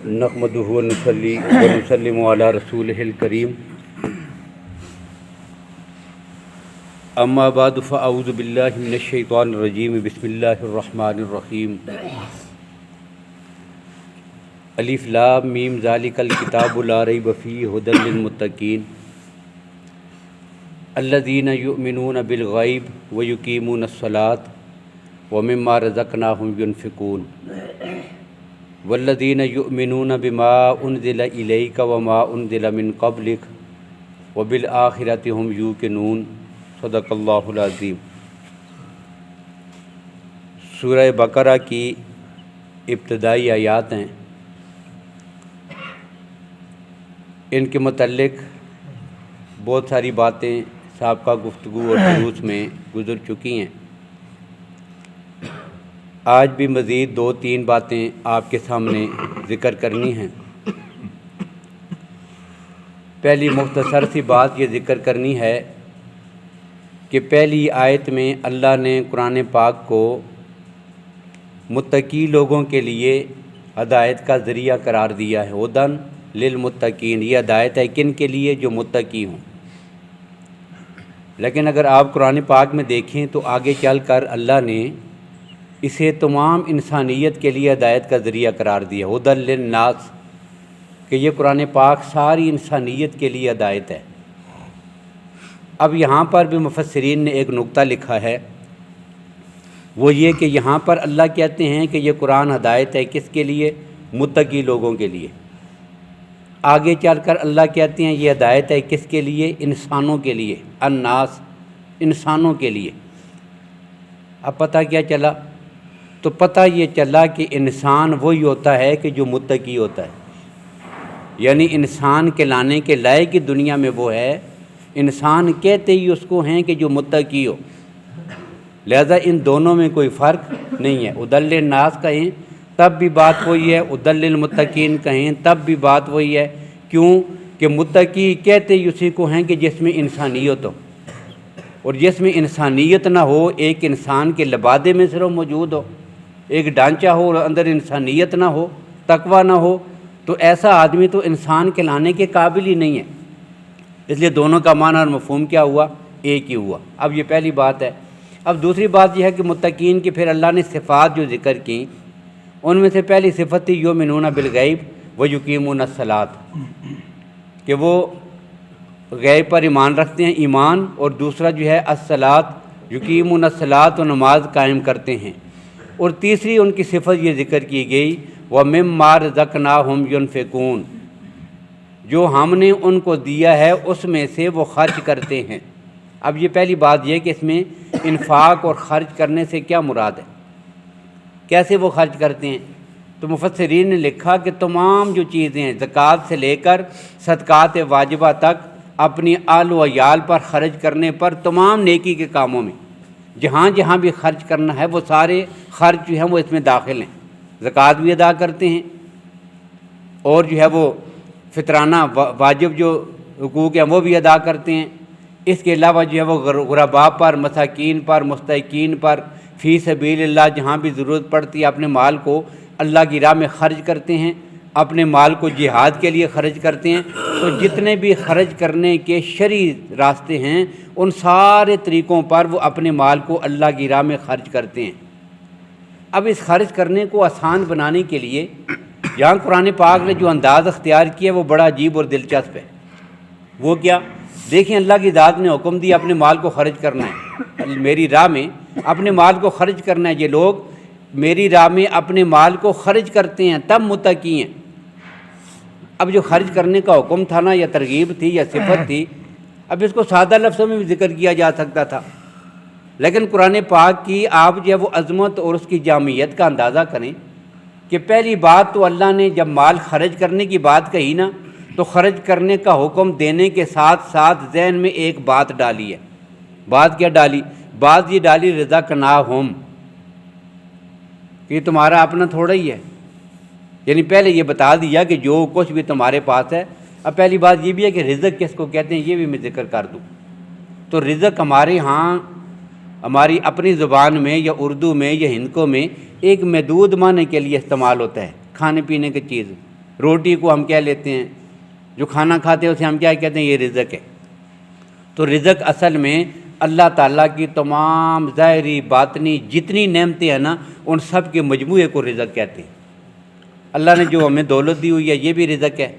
نحمدہ و نصلی و نسلم علی رسولہ الکریم اما بعد فاعوذ باللہ من الشیطان الرجیم بسم اللہ الرحمن الرحیم الف لام میم ذالک الکتاب لا ریب فیہ ھدی للمتقین الذین یؤمنون بالغیب ویقیمون الصلاۃ ومما رزقناہم ینفقون والذین یؤمنون بما انزل الیک وما انزل من قبلک وبالآخرۃ ھم یوقنون صدق اللہ العظیم۔ سورہ بقرہ کی ابتدائی آیات ہیں، ان کے متعلق بہت ساری باتیں سابقہ گفتگو اور دروس میں گزر چکی ہیں۔ آج بھی مزید 2-3 باتیں آپ کے سامنے ذکر کرنی ہیں۔ پہلی مختصر سی بات یہ ذکر کرنی ہے کہ پہلی آیت میں اللہ نے قرآن پاک کو متقی لوگوں کے لیے ہدایت کا ذریعہ قرار دیا ہے۔ ھدی للمتقین، یہ ہدایت ہے کن کے لیے؟ جو متقی ہوں۔ لیکن اگر آپ قرآن پاک میں دیکھیں تو آگے چل کر اللہ نے اسے تمام انسانیت کے لیے ہدایت کا ذریعہ قرار دیا، ھدی للناس، کہ یہ قرآن پاک ساری انسانیت کے لیے ہدایت ہے۔ اب یہاں پر بھی مفسرین نے ایک نقطہ لکھا ہے، وہ یہ کہ یہاں پر اللہ کہتے ہیں کہ یہ قرآن ہدایت ہے کس کے لیے؟ متقی لوگوں کے لیے۔ آگے چل کر اللہ کہتے ہیں یہ ہدایت ہے کس کے لیے؟ انسانوں کے لیے، الناس، انسانوں کے لیے۔ اب پتہ کیا چلا؟ تو پتہ یہ چلا کہ انسان وہی ہوتا ہے کہ جو متقی ہوتا ہے، یعنی انسان کہلانے کے لائق کی دنیا میں وہ ہے، انسان کہتے ہی اس کو ہیں کہ جو متقی ہو۔ لہذا ان دونوں میں کوئی فرق نہیں ہے، ھدی للناس کہیں تب بھی بات وہی ہے، ھدی للمتقین کہیں تب بھی بات وہی ہے۔ کیوں کہ متقی کہتے ہی اسی کو ہیں کہ جس میں انسانیت ہو، اور جس میں انسانیت نہ ہو، ایک انسان کے لبادے میں صرف موجود ہو، ایک ڈھانچہ ہو اور اندر انسانیت نہ ہو، تقویٰ نہ ہو، تو ایسا آدمی تو انسان کہلانے کے قابل ہی نہیں ہے۔ اس لیے دونوں کا معنی اور مفہوم کیا ہوا؟ ایک ہی ہوا۔ اب یہ پہلی بات ہے۔ اب دوسری بات یہ ہے کہ متقین کی پھر اللہ نے صفات جو ذکر کی، ان میں سے پہلی صفت تھی یؤمنون بالغیب ویقیمون الصلاۃ، کہ وہ غیب پر ایمان رکھتے ہیں، ایمان، اور دوسرا جو ہے الصلاۃ، یقیمون الصلاۃ، و نماز قائم کرتے ہیں۔ اور تیسری ان کی صفت یہ ذکر کی گئی وَمِمَّا رَزَقْنَاهُمْ يُنْفِقُونَ، جو ہم نے ان کو دیا ہے اس میں سے وہ خرچ کرتے ہیں۔ اب یہ پہلی بات یہ کہ اس میں انفاق اور خرچ کرنے سے کیا مراد ہے، کیسے وہ خرچ کرتے ہیں؟ تو مفسرین نے لکھا کہ تمام جو چیزیں ہیں، زکوٰۃ سے لے کر صدقات واجبہ تک، اپنی آل و عیال پر خرچ کرنے پر، تمام نیکی کے کاموں میں جہاں جہاں بھی خرچ کرنا ہے وہ سارے خرچ جو ہیں وہ اس میں داخل ہیں۔ زکوٰۃ بھی ادا کرتے ہیں، اور جو ہے وہ فطرانہ واجب جو حقوق ہیں وہ بھی ادا کرتے ہیں۔ اس کے علاوہ جو ہے وہ غرباء پر، مساکین پر، مستحقین پر، فی سبیل اللہ جہاں بھی ضرورت پڑتی ہے اپنے مال کو اللہ کی راہ میں خرچ کرتے ہیں، اپنے مال کو جہاد کے لیے خرچ کرتے ہیں۔ تو جتنے بھی خرچ کرنے کے شرعی راستے ہیں ان سارے طریقوں پر وہ اپنے مال کو اللہ کی راہ میں خرچ کرتے ہیں۔ اب اس خرچ کرنے کو آسان بنانے کے لیے یہاں قرآن پاک نے جو انداز اختیار کیا وہ بڑا عجیب اور دلچسپ ہے۔ وہ کیا؟ دیکھیں، اللہ کی ذات نے حکم دیا اپنے مال کو خرچ کرنا ہے، میری راہ میں اپنے مال کو خرچ کرنا ہے۔ یہ لوگ میری راہ میں اپنے مال کو خرچ کرتے ہیں تب متقی ہیں۔ اب جو خرچ کرنے کا حکم تھا نا، یا ترغیب تھی یا صفت تھی، اب اس کو سادہ لفظوں میں بھی ذکر کیا جا سکتا تھا، لیکن قرآن پاک کی آپ جو ہے وہ عظمت اور اس کی جامعیت کا اندازہ کریں کہ پہلی بات تو اللہ نے جب مال خرچ کرنے کی بات کہی نا، تو خرچ کرنے کا حکم دینے کے ساتھ ساتھ ذہن میں ایک بات ڈالی ہے۔ بات کیا ڈالی؟ بات یہ ڈالی رزقناہم، کہ یہ تمہارا اپنا تھوڑا ہی ہے، یعنی پہلے یہ بتا دیا کہ جو کچھ بھی تمہارے پاس ہے۔ اب پہلی بات یہ بھی ہے کہ رزق کس کو کہتے ہیں یہ بھی میں ذکر کر دوں۔ تو رزق ہمارے ہاں، ہماری اپنی زبان میں یا اردو میں یا ہندکو میں ایک محدود معنی کے لیے استعمال ہوتا ہے، کھانے پینے کی چیز، روٹی کو ہم کہہ لیتے ہیں، جو کھانا کھاتے ہیں اسے ہم کیا کہتے ہیں؟ یہ رزق ہے۔ تو رزق اصل میں اللہ تعالیٰ کی تمام ظاہری باطنی جتنی نعمتیں ہیں نا، ان سب کے مجموعے کو رزق کہتے ہیں۔ اللہ نے جو ہمیں دولت دی ہوئی ہے یہ بھی رزق ہے،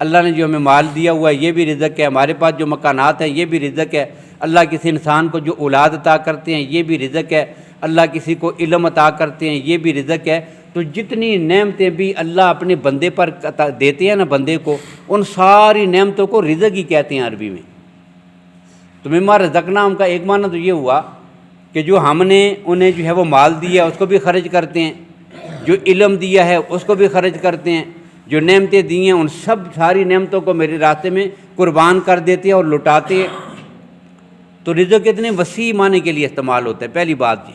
اللہ نے جو ہمیں مال دیا ہوا ہے یہ بھی رزق ہے، ہمارے پاس جو مکانات ہیں یہ بھی رزق ہے، اللہ کسی انسان کو جو اولاد عطا کرتے ہیں یہ بھی رزق ہے، اللہ کسی کو علم عطا کرتے ہیں یہ بھی رزق ہے۔ تو جتنی نعمتیں بھی اللہ اپنے بندے پر دیتے ہیں نا بندے کو، ان ساری نعمتوں کو رزق ہی کہتے ہیں عربی میں۔ تو مما رزقناہم کا ایک معنی تو یہ ہوا کہ جو ہم نے انہیں جو ہے وہ مال دیا اس کو بھی خرچ کرتے ہیں، جو علم دیا ہے اس کو بھی خرچ کرتے ہیں، جو نعمتیں دی ہیں ان ساری نعمتوں کو میرے راستے میں قربان کر دیتے ہیں اور لٹاتے ہیں۔ تو رزق اتنے وسیع معنی کے لیے استعمال ہوتا ہے، پہلی بات جی۔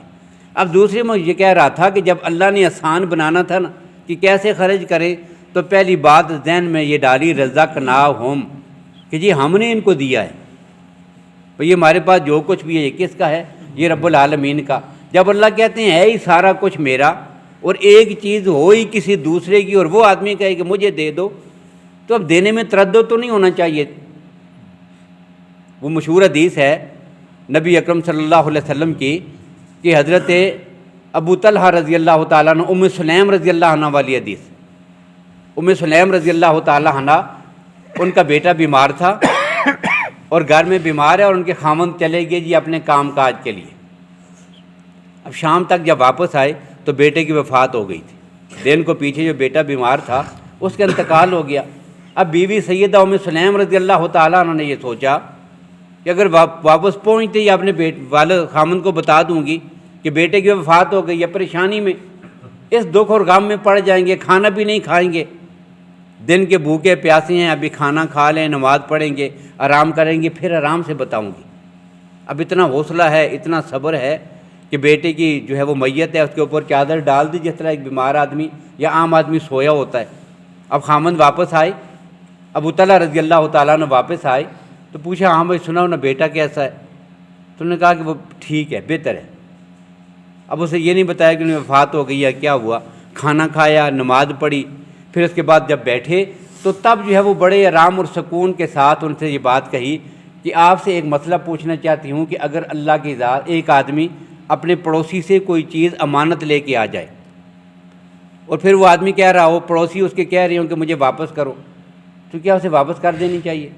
اب دوسری میں یہ کہہ رہا تھا کہ جب اللہ نے آسان بنانا تھا نا کہ کیسے خرچ کریں، تو پہلی بات ذہن میں یہ ڈالی رزقناہم، کہ جی ہم نے ان کو دیا ہے، یہ ہمارے پاس جو کچھ بھی ہے یہ کس کا ہے؟ یہ رب العالمین کا۔ جب اللہ کہتے ہیں ہے ہی سارا کچھ میرا، اور ایک چیز ہو ہی کسی دوسرے کی اور وہ آدمی کہے کہ مجھے دے دو، تو اب دینے میں تردد تو نہیں ہونا چاہیے۔ وہ مشہور حدیث ہے نبی اکرم صلی اللہ علیہ وسلم کی کہ حضرت ابو طلحہ رضی اللہ تعالیٰ عنہ، ام سلیم رضی اللہ عنہ والی حدیث، ام سلیم رضی اللہ تعالیٰ عنہ ان کا بیٹا بیمار تھا اور گھر میں بیمار ہے، اور ان کے خاوند چلے گئے جی اپنے کام کاج کے لیے۔ اب شام تک جب واپس آئے تو بیٹے کی وفات ہو گئی تھی، دن کو پیچھے جو بیٹا بیمار تھا اس کا انتقال ہو گیا۔ اب بیوی سیدہ ام سلیم رضی اللہ تعالیٰ عنہ نے یہ سوچا کہ اگر واپس پہنچتے ہی اپنے والد خاوند کو بتا دوں گی کہ بیٹے کی وفات ہو گئی ہے، پریشانی میں اس دکھ اور غم میں پڑ جائیں گے، کھانا بھی نہیں کھائیں گے، دن کے بھوکے پیاسے ہیں، ابھی کھانا کھا لیں، نماز پڑھیں گے، آرام کریں گے، پھر آرام سے بتاؤں گی۔ اب اتنا حوصلہ ہے، اتنا صبر ہے کہ بیٹے کی جو ہے وہ میت ہے اس کے اوپر چادر ڈال دی، جس طرح ایک بیمار آدمی یا عام آدمی سویا ہوتا ہے۔ اب خامند واپس آئے، ابو طلحہ رضی اللہ تعالیٰ نے واپس آئے تو پوچھا ہاں بھائی سنا نا بیٹا کیسا ہے؟ تو انہوں نے کہا کہ وہ ٹھیک ہے، بہتر ہے۔ اب اسے یہ نہیں بتایا کہ انہیں وفات ہو گئی ہے، کیا ہوا، کھانا کھایا، نماز پڑھی، پھر اس کے بعد جب بیٹھے تو تب جو ہے وہ بڑے آرام اور سکون کے ساتھ ان سے یہ بات کہی کہ آپ سے ایک مسئلہ پوچھنا چاہتی ہوں کہ اگر اللہ کی ذات ایک آدمی اپنے پڑوسی سے کوئی چیز امانت لے کے آ جائے اور پھر وہ آدمی کہہ رہا ہو، پڑوسی اس کے کہہ رہے ہوں کہ مجھے واپس کرو، تو کیا اسے واپس کر دینی چاہیے؟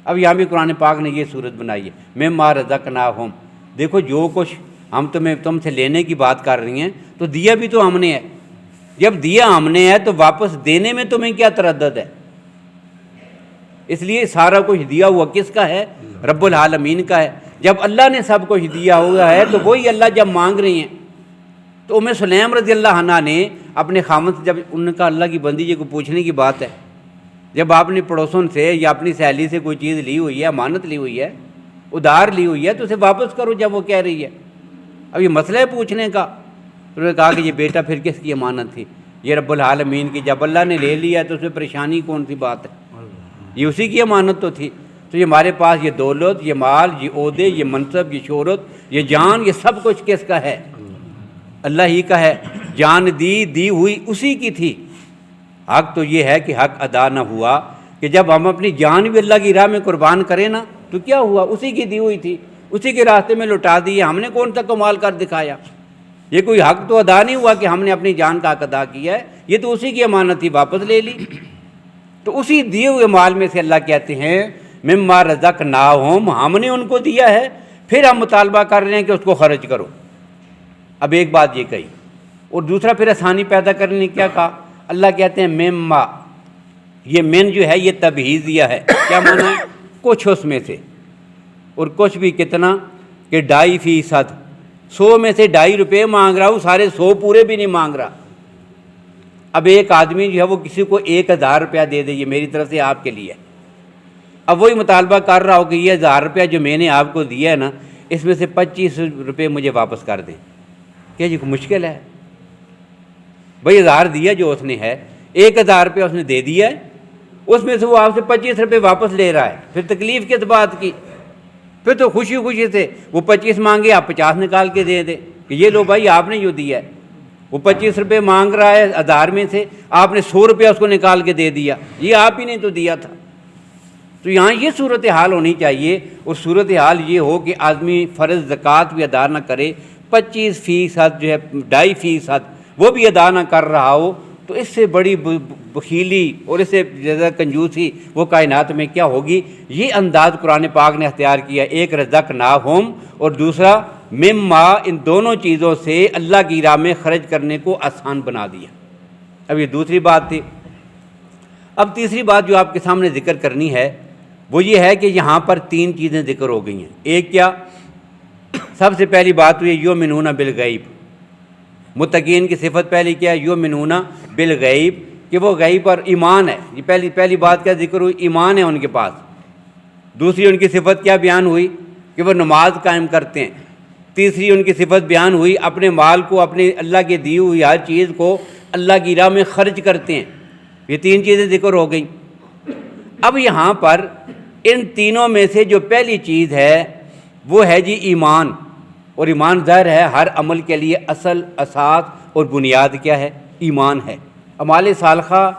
اب یہاں بھی قرآن پاک نے یہ صورت بنائی ہے، مما رزقناہم۔ دیکھو جو کچھ ہم تم سے لینے کی بات کر رہی ہیں تو دیا بھی تو ہم نے ہے، جب دیا ہم نے ہے تو واپس دینے میں تمہیں کیا تردد ہے؟ اس لیے سارا کچھ دیا ہوا کس کا ہے؟ رب العالمین کا ہے۔ جب اللہ نے سب کچھ دیا ہوا ہے تو وہی اللہ جب مانگ رہی ہیں، تو ام سلیم رضی اللہ عنہ نے اپنے خامد سے جب ان کا اللہ کی بندی جی کو پوچھنے کی بات ہے، جب آپ نے پڑوسوں سے یا اپنی سہیلی سے کوئی چیز لی ہوئی ہے، امانت لی ہوئی ہے، ادھار لی ہوئی ہے، تو اسے واپس کرو جب وہ کہہ رہی ہے۔ اب یہ مسئلہ ہے پوچھنے کا، تو انہوں نے کہا کہ یہ بیٹا پھر کس کی امانت تھی؟ یہ رب العالمین کی، جب اللہ نے لے لیا تو اس میں پریشانی کون سی بات ہے؟ یہ اسی کی امانت تو تھی۔ تو یہ ہمارے پاس یہ دولت، یہ مال، یہ عہدے، یہ منصب، یہ شہرت، یہ جان، یہ سب کچھ کس کا ہے؟ اللہ ہی کا ہے۔ جان دی ہوئی اسی کی تھی۔ حق تو یہ ہے کہ حق ادا نہ ہوا، کہ جب ہم اپنی جان بھی اللہ کی راہ میں قربان کریں نا تو کیا ہوا؟ اسی کی دی ہوئی تھی، اسی کے راستے میں لٹا دی، ہم نے کون سا کمال کر دکھایا؟ یہ کوئی حق تو ادا نہیں ہوا کہ ہم نے اپنی جان کا حق ادا کیا ہے، یہ تو اسی کی امانت تھی، واپس لے لی۔ تو اسی دیے ہوئے مال میں سے اللہ کہتے ہیں مما رزقناہم، ہم نے ان کو دیا ہے، پھر ہم مطالبہ کر رہے ہیں کہ اس کو خرچ کرو۔ اب ایک بات یہ کہی، اور دوسرا پھر آسانی پیدا کرنے نے کیا کہا؟ اللہ کہتے ہیں مما، یہ من جو ہے یہ تبعیضیہ ہے، کیا معنی ہے؟ کچھ اس میں سے، اور کچھ بھی کتنا کہ 2.5%، 100 میں سے 2.5 روپے مانگ رہا ہوں، سارے 100 پورے بھی نہیں مانگ رہا۔ اب ایک آدمی جو ہے وہ کسی کو 1000 روپیہ دے دے، یہ میری طرف سے آپ کے لیے، اب وہی مطالبہ کر رہا ہو کہ یہ 1000 روپیہ جو میں نے آپ کو دیا ہے نا، اس میں سے 25 روپے مجھے واپس کر دیں، کیا یہ مشکل ہے؟ بھائی 1000 دیا جو اس نے ہے، 1000 روپیہ اس نے دے دیا ہے، اس میں سے وہ آپ سے 25 روپے واپس لے رہا ہے، پھر تکلیف کس بات کی؟ پھر تو خوشی خوشی سے وہ 25 مانگے، آپ 50 نکال کے دے دیں کہ یہ لو بھائی آپ نے جو دیا ہے۔ وہ 25 روپے مانگ رہا ہے 1000 میں سے، آپ نے 100 روپیہ اس کو نکال کے دے دیا، یہ آپ ہی نے تو دیا تھا۔ تو یہاں یہ صورتحال ہونی چاہیے، اور صورتحال یہ ہو کہ آدمی فرض زکوٰۃ بھی ادا نہ کرے، 25% جو ہے 2.5% وہ بھی ادا نہ کر رہا ہو، تو اس سے بڑی بخیلی اور اس سے زیادہ کنجوسی وہ کائنات میں کیا ہوگی۔ یہ انداز قرآن پاک نے اختیار کیا، ایک رزقناہم اور دوسرا مما، ان دونوں چیزوں سے اللہ کی راہ میں خرچ کرنے کو آسان بنا دیا۔ اب یہ دوسری بات تھی۔ اب تیسری بات جو آپ کے سامنے ذکر کرنی ہے وہ یہ ہے کہ یہاں پر 3 چیزیں ذکر ہو گئی ہیں۔ ایک کیا؟ سب سے پہلی بات ہوئی یؤمنون بالغیب، متقین کی صفت پہلی کیا ہے؟ یؤمنون بالغیب، کہ وہ غیب پر ایمان ہے۔ یہ پہلی بات کیا ذکر ہوئی؟ ایمان ہے ان کے پاس۔ دوسری ان کی صفت کیا بیان ہوئی؟ کہ وہ نماز قائم کرتے ہیں۔ تیسری ان کی صفت بیان ہوئی اپنے مال کو، اپنے اللہ کے دی ہوئی ہر چیز کو اللہ کی راہ میں خرچ کرتے ہیں۔ یہ 3 چیزیں ذکر ہو گئیں۔ اب یہاں پر ان تینوں میں سے جو پہلی چیز ہے وہ ہے جی ایمان، اور ایمان ظاہر ہے ہر عمل کے لیے اصل، اساس اور بنیاد کیا ہے؟ ایمان ہے۔ اعمال صالحہ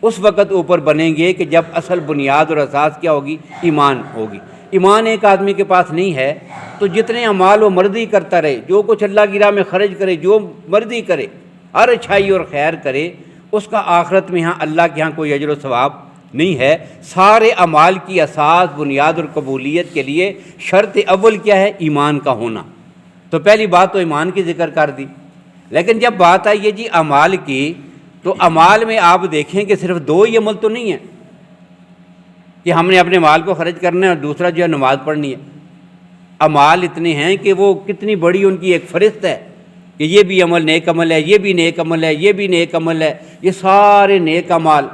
اس وقت اوپر بنیں گے کہ جب اصل بنیاد اور اساس کیا ہوگی؟ ایمان ہوگی۔ ایمان ایک آدمی کے پاس نہیں ہے تو جتنے اعمال وہ مرضی کرتا رہے، جو کچھ اللہ کی راہ میں خرچ کرے، جو مرضی کرے، ہر اچھائی اور خیر کرے، اس کا آخرت میں ہاں اللہ کے ہاں کوئی اجر و ثواب نہیں ہے۔ سارے اعمال کی اساس، بنیاد اور قبولیت کے لیے شرط اول کیا ہے؟ ایمان کا ہونا۔ تو پہلی بات تو ایمان کی ذکر کر دی، لیکن جب بات آئی ہے جی اعمال کی، تو اعمال میں آپ دیکھیں کہ صرف 2 ہی عمل تو نہیں ہیں کہ ہم نے اپنے مال کو خرچ کرنا ہے اور دوسرا جو ہے نماز پڑھنی ہے۔ اعمال اتنے ہیں کہ وہ کتنی بڑی ان کی ایک فہرست ہے کہ یہ بھی عمل نیک عمل ہے، یہ بھی نیک عمل ہے، یہ بھی نیک عمل ہے، یہ سارے نیک اعمال۔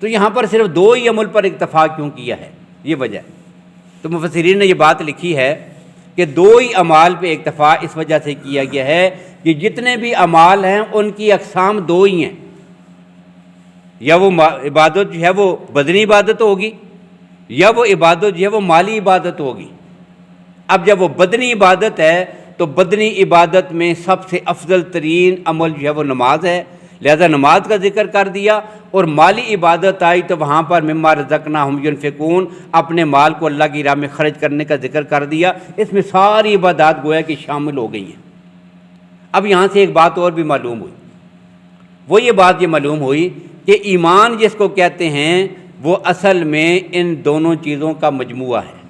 تو یہاں پر صرف 2 ہی عمل پر اکتفا کیوں کیا ہے؟ یہ وجہ ہے۔ تو مفسرین نے یہ بات لکھی ہے کہ 2 ہی اعمال پہ اکتفا اس وجہ سے کیا گیا ہے کہ جتنے بھی اعمال ہیں ان کی اقسام 2 ہی ہیں، یا وہ عبادت جو ہے وہ بدنی عبادت ہوگی، یا وہ عبادت جو ہے وہ مالی عبادت ہوگی۔ اب جب وہ بدنی عبادت ہے تو بدنی عبادت میں سب سے افضل ترین عمل جو ہے وہ نماز ہے، لہذا نماز کا ذکر کر دیا۔ اور مالی عبادت آئی تو وہاں پر مما رزقناہم ینفقون، اپنے مال کو اللہ کی راہ میں خرچ کرنے کا ذکر کر دیا۔ اس میں ساری عبادات گویا کہ شامل ہو گئی ہیں۔ اب یہاں سے ایک بات اور بھی معلوم ہوئی، وہ یہ بات معلوم ہوئی کہ ایمان جس کو کہتے ہیں وہ اصل میں ان دونوں چیزوں کا مجموعہ ہے۔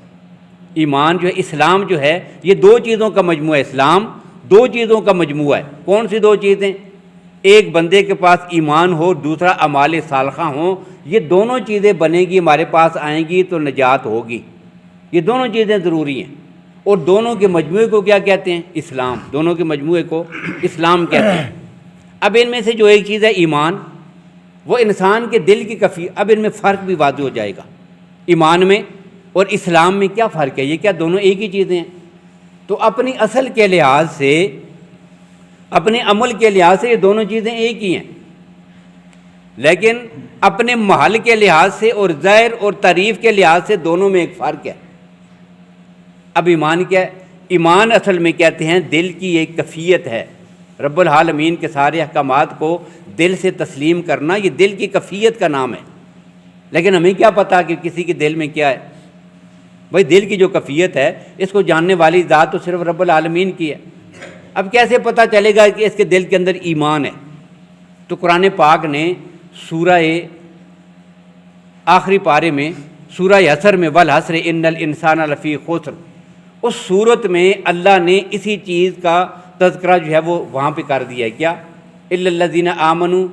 ایمان جو ہے، اسلام جو ہے، یہ 2 چیزوں کا مجموعہ ہے۔ اسلام 2 چیزوں کا مجموعہ ہے۔ کون سی 2 چیزیں؟ ایک بندے کے پاس ایمان ہو، دوسرا اعمال صالحہ ہوں، یہ دونوں چیزیں بنے گی، ہمارے پاس آئیں گی تو نجات ہوگی۔ یہ دونوں چیزیں ضروری ہیں، اور دونوں کے مجموعے کو کیا کہتے ہیں؟ اسلام۔ دونوں کے مجموعے کو اسلام کہتے ہیں۔ اب ان میں سے جو ایک چیز ہے ایمان، وہ انسان کے دل کی کیفیت۔ اب ان میں فرق بھی واضح ہو جائے گا، ایمان میں اور اسلام میں کیا فرق ہے؟ یہ کیا دونوں ایک ہی چیزیں ہیں؟ تو اپنی اصل کے لحاظ سے، اپنے عمل کے لحاظ سے یہ دونوں چیزیں ایک ہی ہیں، لیکن اپنے محل کے لحاظ سے اور ظاہر اور تعریف کے لحاظ سے دونوں میں ایک فرق ہے۔ اب ایمان کیا ہے؟ ایمان اصل میں کہتے ہیں دل کی ایک کیفیت ہے، رب العالمین کے سارے احکامات کو دل سے تسلیم کرنا، یہ دل کی کیفیت کا نام ہے۔ لیکن ہمیں کیا پتا کہ کسی کے دل میں کیا ہے؟ بھائی دل کی جو کیفیت ہے اس کو جاننے والی ذات تو صرف رب العالمین کی ہے۔ اب کیسے پتہ چلے گا کہ اس کے دل کے اندر ایمان ہے؟ تو قرآن پاک نے سورہ آخری پارے میں، سورہ عصر میں، والعصر ان الانسان لفی خسر، اس صورت میں اللہ نے اسی چیز کا تذکرہ جو ہے وہ وہاں پہ کر دیا ہے۔ کیا؟ الا الذین آمنوا،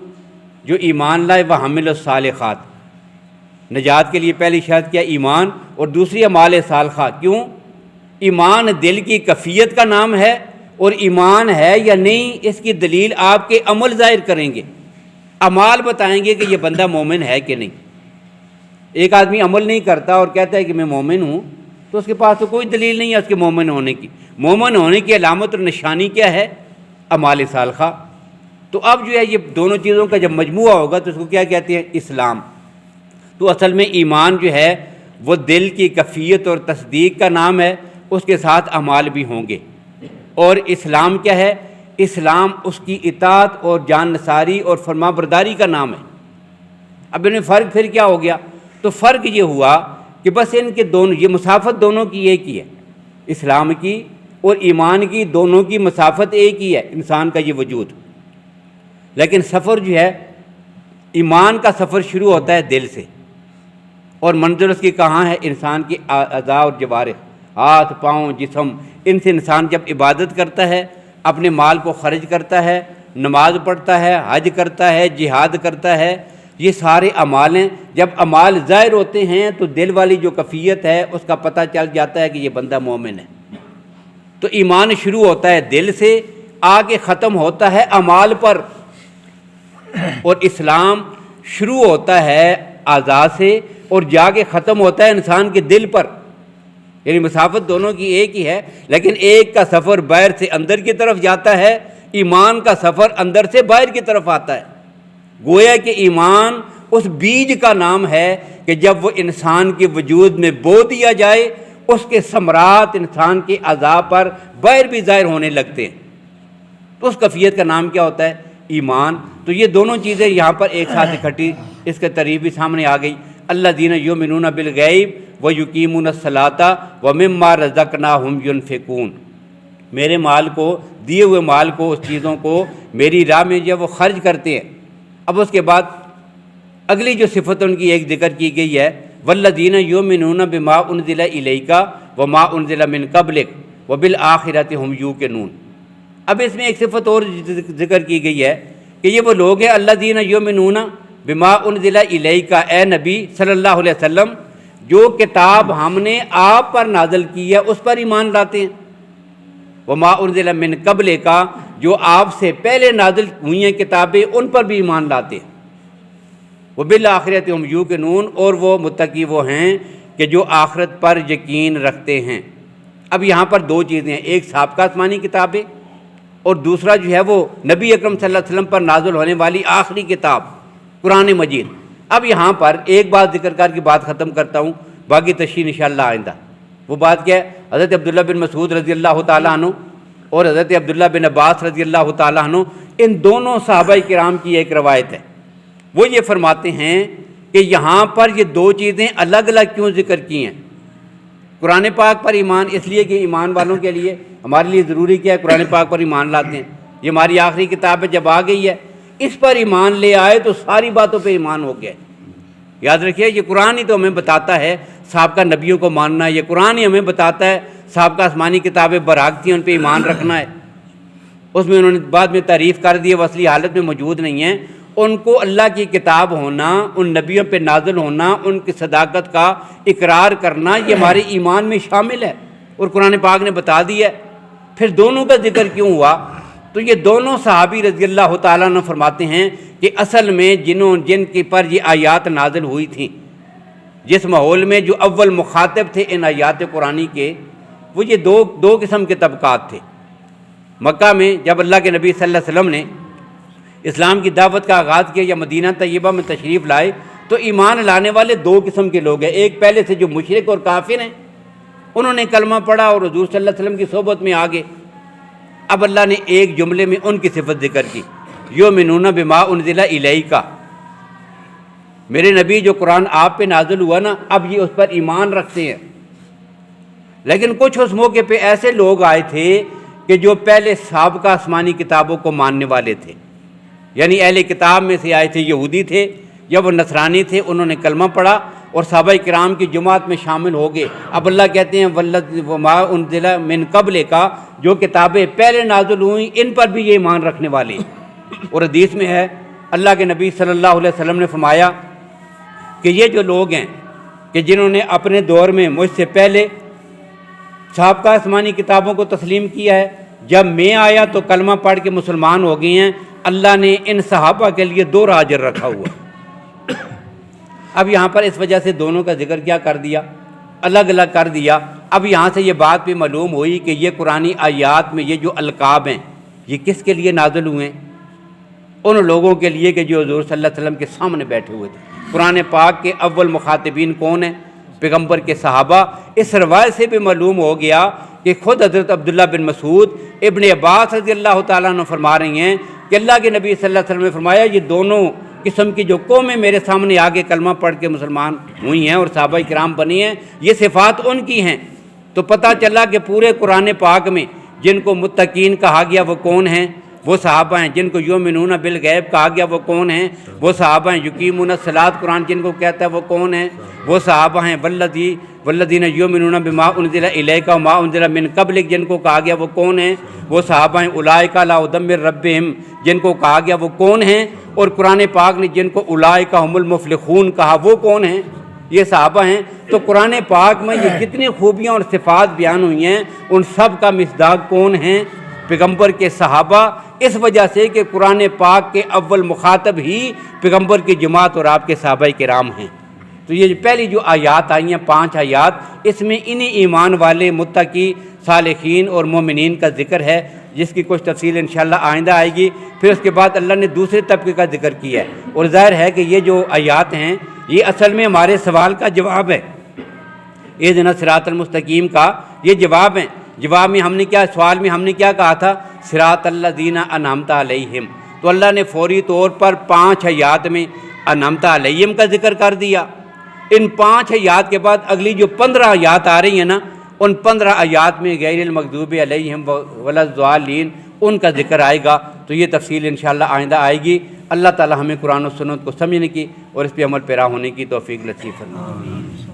جو ایمان لائے، وعملوا الصالحات۔ نجات کے لیے پہلی شرط کیا؟ ایمان، اور دوسری اعمال صالحہ۔ کیوں؟ ایمان دل کی کیفیت کا نام ہے، اور ایمان ہے یا نہیں اس کی دلیل آپ کے عمل ظاہر کریں گے، اعمال بتائیں گے کہ یہ بندہ مومن ہے کہ نہیں۔ ایک آدمی عمل نہیں کرتا اور کہتا ہے کہ میں مومن ہوں، تو اس کے پاس تو کوئی دلیل نہیں ہے اس کے مومن ہونے کی۔ مومن ہونے کی علامت اور نشانی کیا ہے؟ اعمال صالحہ۔ تو اب جو ہے یہ دونوں چیزوں کا جب مجموعہ ہوگا تو اس کو کیا کہتے ہیں؟ اسلام۔ تو اصل میں ایمان جو ہے وہ دل کی کیفیت اور تصدیق کا نام ہے، اس کے ساتھ اعمال بھی ہوں گے۔ اور اسلام کیا ہے؟ اسلام اس کی اطاعت اور جان نثاری اور فرما برداری کا نام ہے۔ اب انہیں فرق پھر کیا ہو گیا؟ تو فرق یہ ہوا کہ بس ان کے دونوں، یہ مسافت دونوں کی ایک ہی ہے، اسلام کی اور ایمان کی، دونوں کی مسافت ایک ہی ہے، انسان کا یہ وجود۔ لیکن سفر جو ہے، ایمان کا سفر شروع ہوتا ہے دل سے، اور منزل اس کی کہاں ہے؟ انسان کی اعضاء اور جوارح، ہاتھ پاؤں جسم، ان سے انسان جب عبادت کرتا ہے، اپنے مال کو خرچ کرتا ہے، نماز پڑھتا ہے، حج کرتا ہے، جہاد کرتا ہے، یہ سارے اعمال ہیں۔ جب اعمال ظاہر ہوتے ہیں تو دل والی جو کیفیت ہے اس کا پتہ چل جاتا ہے کہ یہ بندہ مومن ہے۔ تو ایمان شروع ہوتا ہے دل سے، آگے ختم ہوتا ہے اعمال پر، اور اسلام شروع ہوتا ہے اعضاء سے اور جا کے ختم ہوتا ہے انسان کے دل پر۔ یعنی مسافت دونوں کی ایک ہی ہے، لیکن ایک کا سفر باہر سے اندر کی طرف جاتا ہے، ایمان کا سفر اندر سے باہر کی طرف آتا ہے۔ گویا کہ ایمان اس بیج کا نام ہے کہ جب وہ انسان کے وجود میں بو دیا جائے، اس کے ثمرات انسان کے اعضاء پر باہر بھی ظاہر ہونے لگتے ہیں۔ تو اس کیفیت کا نام کیا ہوتا ہے؟ ایمان۔ تو یہ دونوں چیزیں یہاں پر ایک ساتھ اکٹھی، اس کے تعریف بھی سامنے آ گئی۔ الذین یؤمنون بالغیب ویقیمون الصلاۃ ومما رزقناہم ینفقون۔ میرے مال کو، دیے ہوئے مال کو، اس چیزوں کو میری راہ میں جو وہ خرچ کرتے ہیں۔ اب اس کے بعد اگلی جو صفت ان کی ایک ذکر کی گئی ہے، والذین یؤمنون بما انزل الیک وما انزل من قبلک وبالآخرۃ ھم یوقنون۔ اب اس میں ایک صفت اور ذکر کی گئی ہے کہ یہ وہ لوگ ہیں الذین یؤمنون بما انزل الیک، اے نبی صلی اللہ علیہ وسلم، جو کتاب ہم نے آپ پر نازل کی ہے اس پر ایمان لاتے ہیں، وما انزل من قبلک، جو آپ سے پہلے نازل ہوئی ہیں کتابیں ان پر بھی ایمان لاتے ہیں، وبالآخرۃ ھم یوقنون، اور وہ متقی وہ ہیں کہ جو آخرت پر یقین رکھتے ہیں۔ اب یہاں پر دو چیزیں ہیں، ایک سابقہ آسمانی کتابیں اور دوسرا جو ہے وہ نبی اکرم صلی اللہ علیہ وسلم پر نازل ہونے والی آخری کتاب قرآن مجید۔ اب یہاں پر ایک بات ذکر کر کے بات ختم کرتا ہوں، باقی تشریح انشاءاللہ آئندہ۔ وہ بات کیا ہے؟ حضرت عبداللہ بن مسعود رضی اللہ تعالیٰ عنہ اور حضرت عبداللہ بن عباس رضی اللہ تعالیٰ عنہ، ان دونوں صحابہ کرام کی ایک روایت ہے۔ وہ یہ فرماتے ہیں کہ یہاں پر یہ دو چیزیں الگ الگ کیوں ذکر کی ہیں؟ قرآن پاک پر ایمان اس لیے کہ ایمان والوں کے لیے، ہمارے لیے ضروری کیا ہے؟ قرآن پاک پر ایمان لاتے ہیں، یہ ہماری آخری کتاب ہے، جب آ گئی ہے اس پر ایمان لے آئے تو ساری باتوں پہ ایمان ہو گیا ہے۔ یاد رکھیے، یہ قرآن ہی تو ہمیں بتاتا ہے سابقہ نبیوں کو ماننا، یہ قرآن ہی ہمیں بتاتا ہے سابقہ آسمانی کتابیں برحق تھیں ان پہ ایمان رکھنا ہے۔ اس میں انہوں نے بعد میں تعریف کر دی، وہ اصلی حالت میں موجود نہیں ہیں۔ ان کو اللہ کی کتاب ہونا، ان نبیوں پہ نازل ہونا، ان کی صداقت کا اقرار کرنا، یہ ہمارے ایمان میں شامل ہے اور قرآن پاک نے بتا دی ہے۔ پھر دونوں کا ذکر کیوں ہوا؟ تو یہ دونوں صحابی رضی اللہ تعالیٰ عنہ فرماتے ہیں کہ اصل میں جن کے پر یہ آیات نازل ہوئی تھیں، جس ماحول میں جو اول مخاطب تھے ان آیات قرآنی کے، وہ یہ دو قسم کے طبقات تھے۔ مکہ میں جب اللہ کے نبی صلی اللہ علیہ وسلم نے اسلام کی دعوت کا آغاز کیا یا مدینہ طیبہ میں تشریف لائے، تو ایمان لانے والے دو قسم کے لوگ ہیں۔ ایک پہلے سے جو مشرک اور کافر ہیں، انہوں نے کلمہ پڑھا اور حضور صلی اللہ علیہ وسلم کی صحبت میں آگے۔ اب اللہ نے ایک جملے میں ان کی صفت ذکر کی، یؤمنون بما انزل الیک، میرے نبی جو قرآن آپ پہ نازل ہوا نا، اب یہ اس پر ایمان رکھتے ہیں۔ لیکن کچھ اس موقع پہ ایسے لوگ آئے تھے کہ جو پہلے سابقہ آسمانی کتابوں کو ماننے والے تھے، یعنی اہل کتاب میں سے آئے تھے، یہودی تھے یا وہ نصرانی تھے، انہوں نے کلمہ پڑھا اور صحابہ کرام کی جماعت میں شامل ہو گئے۔ اب اللہ کہتے ہیں وما انزل من قبلک، جو کتابیں پہلے نازل ہوئیں ان پر بھی یہ ایمان رکھنے والے۔ اور حدیث میں ہے اللہ کے نبی صلی اللہ علیہ وسلم نے فرمایا کہ یہ جو لوگ ہیں کہ جنہوں نے اپنے دور میں مجھ سے پہلے سابقہ آسمانی کتابوں کو تسلیم کیا ہے، جب میں آیا تو کلمہ پڑھ کے مسلمان ہو گئے ہیں، اللہ نے ان صحابہ کے لیے 2 اجر رکھا ہوا۔ اب یہاں پر اس وجہ سے دونوں کا ذکر کیا کر دیا؟ الگ الگ کر دیا۔ اب یہاں سے یہ بات بھی معلوم ہوئی کہ یہ قرآنی آیات میں یہ جو القاب ہیں یہ کس کے لیے نازل ہوئے ہیں؟ ان لوگوں کے لیے کہ جو حضور صلی اللہ علیہ وسلم کے سامنے بیٹھے ہوئے تھے۔ قرآن پاک کے اول مخاطبین کون ہیں؟ پیغمبر کے صحابہ۔ اس روایت سے بھی معلوم ہو گیا کہ خود حضرت عبداللہ بن مسعود، ابن عباس رضی اللہ تعالیٰ عنہ فرما رہی ہیں کہ اللہ کے نبی صلی اللہ علیہ وسلم نے فرمایا یہ دونوں قسم کی جو قومیں میرے سامنے آگے کلمہ پڑھ کے مسلمان ہوئی ہیں اور صحابہ کرام بنی ہیں، یہ صفات ان کی ہیں۔ تو پتہ چلا کہ پورے قرآن پاک میں جن کو متقین کہا گیا وہ کون ہیں؟ وہ صحابہ ہیں۔ جن کو یؤمنون بالغیب کہا گیا وہ کون ہیں؟ وہ صحابہ ہیں۔ یقیمون الصلاۃ قرآن جن کو کہتا ہے وہ کون ہیں؟ وہ صحابہ ہیں۔ والذین یؤمنون بما انزل الیک وما انزل من قبلک جن کو کہا گیا وہ کون ہیں؟ وہ صحابہ ہیں۔ اولئک علی ھدی من ربہم جن کو کہا گیا وہ کون ہیں؟ اور قرآن پاک نے جن کو اولئک ھم المفلحون کہا وہ کون ہیں؟ یہ صحابہ ہیں۔ تو قرآن پاک میں یہ جتنی خوبیاں اور صفات بیان ہوئی ہیں ان سب کا مصداق کون ہیں؟ پیغمبر کے صحابہ۔ اس وجہ سے کہ قرآن پاک کے اول مخاطب ہی پیغمبر کی جماعت اور آپ کے صحابہ کرام ہیں۔ تو یہ پہلی جو آیات آئی ہیں 5 آیات، اس میں انہی ایمان والے متقی صالحین اور مومنین کا ذکر ہے، جس کی کچھ تفصیل انشاءاللہ آئندہ آئے گی۔ پھر اس کے بعد اللہ نے دوسرے طبقے کا ذکر کیا ہے، اور ظاہر ہے کہ یہ جو آیات ہیں یہ اصل میں ہمارے سوال کا جواب ہے۔ اہدنا الصراط المستقیم کا یہ جواب ہے۔ جواب میں ہم نے کیا، سوال میں ہم نے کیا کہا تھا؟ صراط الذین انعمت علیہم۔ تو اللہ نے فوری طور پر 5 آیات میں انعمت علیہم کا ذکر کر دیا۔ ان 5 آیات کے بعد اگلی جو 15 آیات آ رہی ہیں نا، ان 15 آیات میں غیر المغضوب علیہم ولا الضالین ان کا ذکر آئے گا۔ تو یہ تفصیل انشاءاللہ آئندہ آئے گی۔ اللہ تعالی ہمیں قرآن و سنت کو سمجھنے کی اور اس پہ عمل پیرا ہونے کی توفیق نصیب فرمائے۔